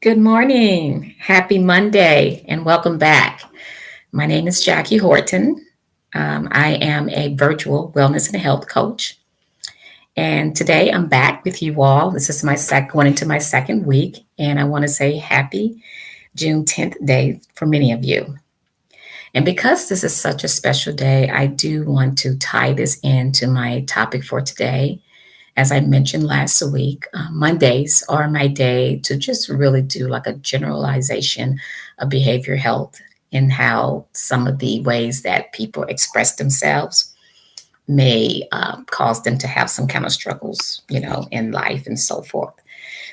Good morning. Happy Monday and welcome back. My name is Jackie Horton. I am a virtual wellness and health coach. And today I'm back with you all. This is going into my second week. And I want to say happy June 10th day for many of you. And because this is such a special day, I do want to tie this into my topic for today. As I mentioned last week, Mondays are my day to just really do like a generalization of behavior health and how some of the ways that people express themselves may cause them to have some kind of struggles, in life and so forth.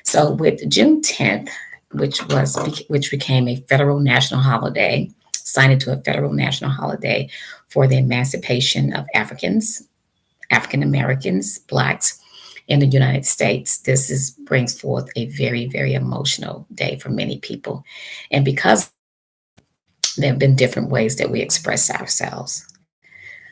So with June 10th, which became a federal national holiday, signed into a federal national holiday for the emancipation of African Americans, Blacks in the United States. This is brings forth a very, very emotional day for many people. And because there have been different ways that we express ourselves.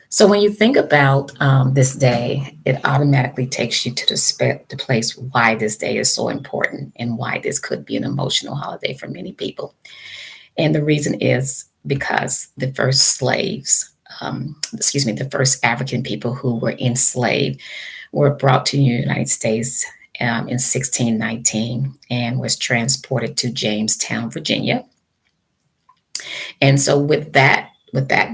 So when you think about this day, it automatically takes you to the place why this day is so important and why this could be an emotional holiday for many people. And the reason is because the first the first African people who were enslaved were brought to the United States in 1619 and was transported to Jamestown, Virginia. And so with that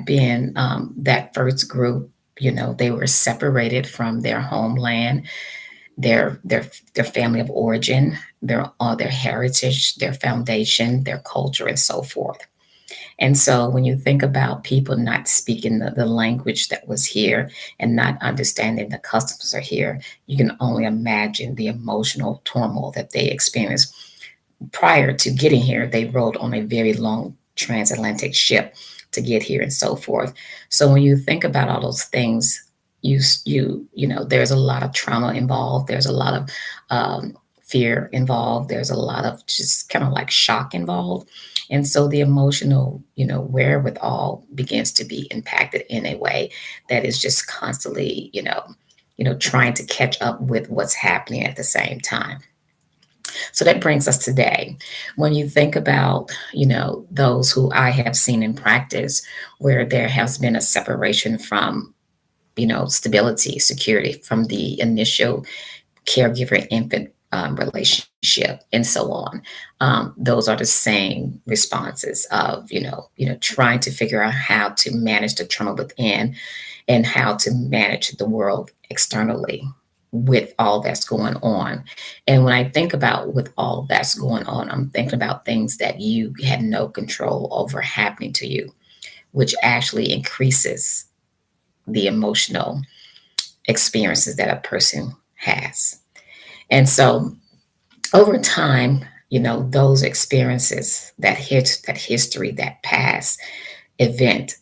being that first group, they were separated from their homeland, their family of origin, their heritage, their foundation, their culture, and so forth. And so when you think about people not speaking the language that was here and not understanding the customs are here, you can only imagine the emotional turmoil that they experienced. Prior to getting here, they rode on a very long transatlantic ship to get here and so forth. So when you think about all those things, there's a lot of trauma involved. There's a lot of fear involved. There's a lot of just kind of like shock involved. And so the emotional, wherewithal begins to be impacted in a way that is just constantly, trying to catch up with what's happening at the same time. So that brings us today. When you think about, those who I have seen in practice where there has been a separation from, stability, security from the initial caregiver infant relationship and so on. Those are the same responses of trying to figure out how to manage the trauma within and how to manage the world externally with all that's going on. And when I think about with all that's going on, I'm thinking about things that you had no control over happening to you, which actually increases the emotional experiences that a person has. And so over time, those experiences, that history, that past event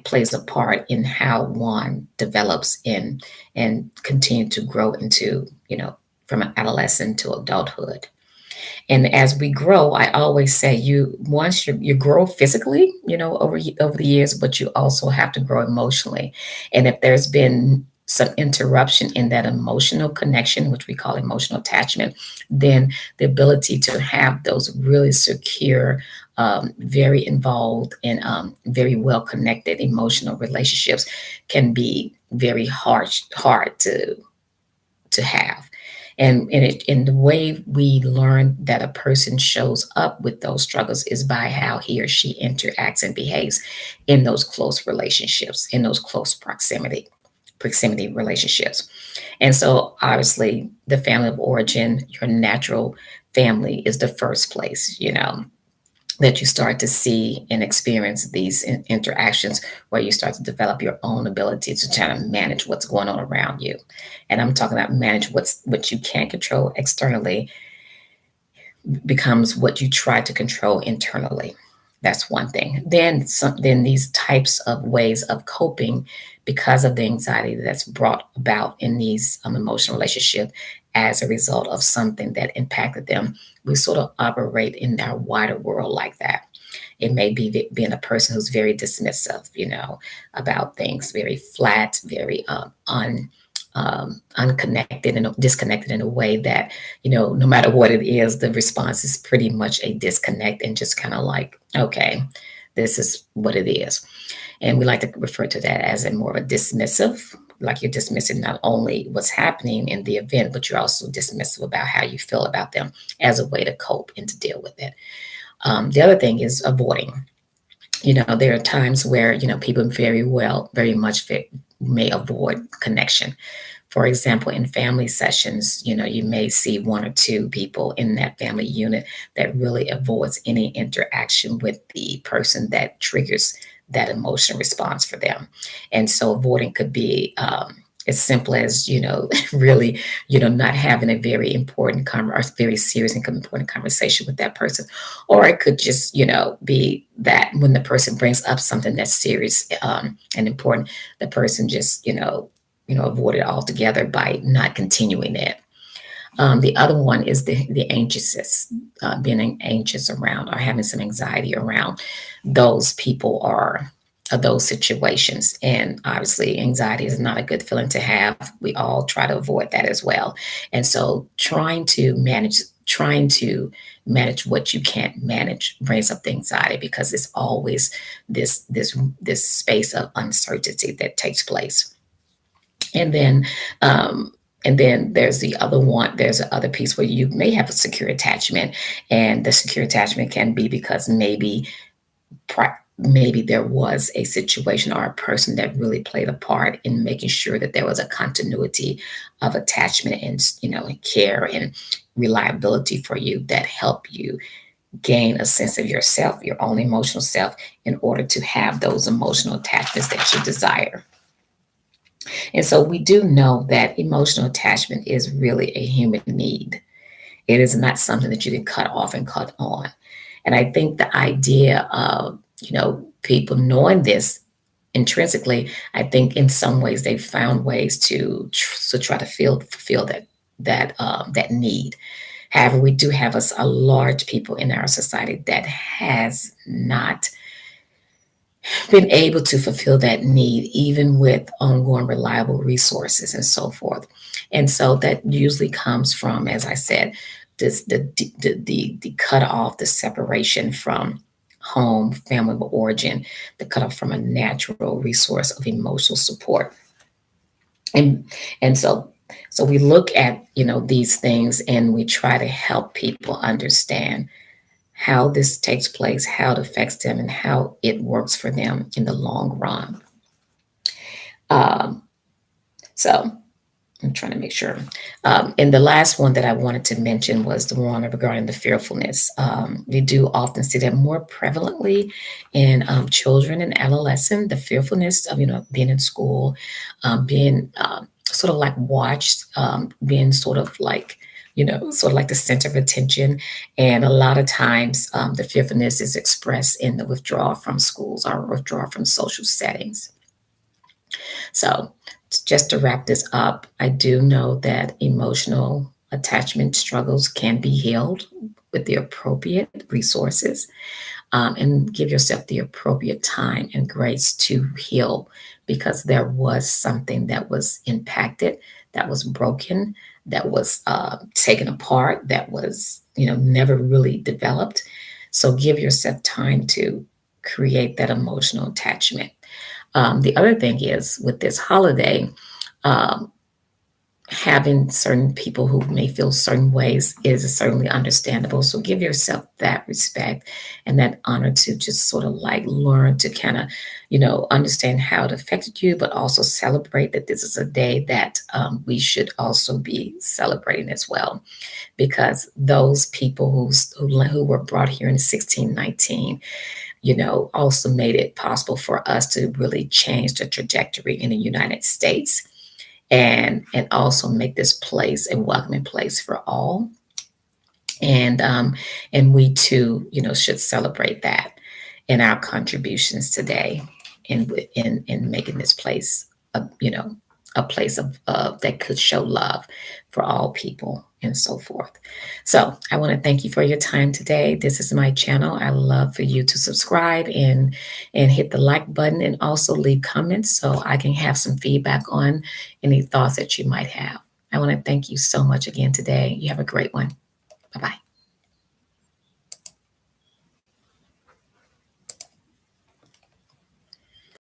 plays a part in how one develops in and continue to grow into, from an adolescent to adulthood. And as we grow, I always say you grow physically, over the years, but you also have to grow emotionally. And if there's been some interruption in that emotional connection, which we call emotional attachment, then the ability to have those really secure, very involved and very well connected emotional relationships can be very hard to have. And the way we learn that a person shows up with those struggles is by how he or she interacts and behaves in those close relationships, in those close proximity relationships. And so obviously the family of origin, your natural family is the first place, that you start to see and experience these interactions where you start to develop your own ability to try to manage what's going on around you. And I'm talking about manage what you can't control externally becomes what you try to control internally. That's one thing. Then these types of ways of coping because of the anxiety that's brought about in these emotional relationship as a result of something that impacted them, we sort of operate in our wider world like that. It may be being a person who's very dismissive, about things, very flat, very unconnected and disconnected in a way that, no matter what it is, the response is pretty much a disconnect and just kind of like, okay, this is what it is. And we like to refer to that as a more of a dismissive, like you're dismissing not only what's happening in the event, but you're also dismissive about how you feel about them as a way to cope and to deal with it. The other thing is avoiding. There are times where, people very much may avoid connection. For example, in family sessions, you may see one or two people in that family unit that really avoids any interaction with the person that triggers that emotional response for them. And so avoiding could be as simple as, really, not having a very important or very serious and important conversation with that person. Or it could just, be that when the person brings up something that's serious and important, the person just, avoid it altogether by not continuing it. The other one is the anxiousness, being anxious around or having some anxiety around those people or those situations. And obviously, anxiety is not a good feeling to have. We all try to avoid that as well. And so, trying to manage what you can't manage brings up the anxiety, because it's always this space of uncertainty that takes place. And then um, and then there's the other one. There's the other piece where you may have a secure attachment, and the secure attachment can be because maybe there was a situation or a person that really played a part in making sure that there was a continuity of attachment and, and care and reliability for you that help you gain a sense of yourself, your own emotional self, in order to have those emotional attachments that you desire. And so we do know that emotional attachment is really a human need. It is not something that you can cut off and cut on. And I think the idea of, people knowing this intrinsically, I think in some ways they've found ways to try to fulfill that need. However, we do have a large people in our society that has not been able to fulfill that need, even with ongoing reliable resources and so forth. And so that usually comes from, as I said, the cut off, the separation from home, family of origin, the cut off from a natural resource of emotional support. And and so we look at these things, and we try to help people understand how this takes place, how it affects them, and how it works for them in the long run. Um, so I'm trying to make sure. And the last one that I wanted to mention was the one regarding the fearfulness. We do often see that more prevalently in children and adolescents, the fearfulness of being in school, being sort of like watched, being sort of like the center of attention. And a lot of times, the fearfulness is expressed in the withdrawal from schools or withdrawal from social settings. So, just to wrap this up, I do know that emotional attachment struggles can be healed with the appropriate resources, and give yourself the appropriate time and grace to heal, because there was something that was impacted, that was broken, that was taken apart, that was never really developed. So give yourself time to create that emotional attachment. The other thing is, with this holiday, um, having certain people who may feel certain ways is certainly understandable. So give yourself that respect and that honor to just sort of like learn to kind of, understand how it affected you, but also celebrate that this is a day that we should also be celebrating as well. Because those people who were brought here in 1619, also made it possible for us to really change the trajectory in the United States, and also make this place a welcoming place for all. And we too, should celebrate that in our contributions today, in making this place a a place of that could show love for all people and so forth. So I want to thank you for your time today. This is my channel. I love for you to subscribe and hit the like button and also leave comments so I can have some feedback on any thoughts that you might have. I want to thank you so much again today. You have a great one. Bye-bye.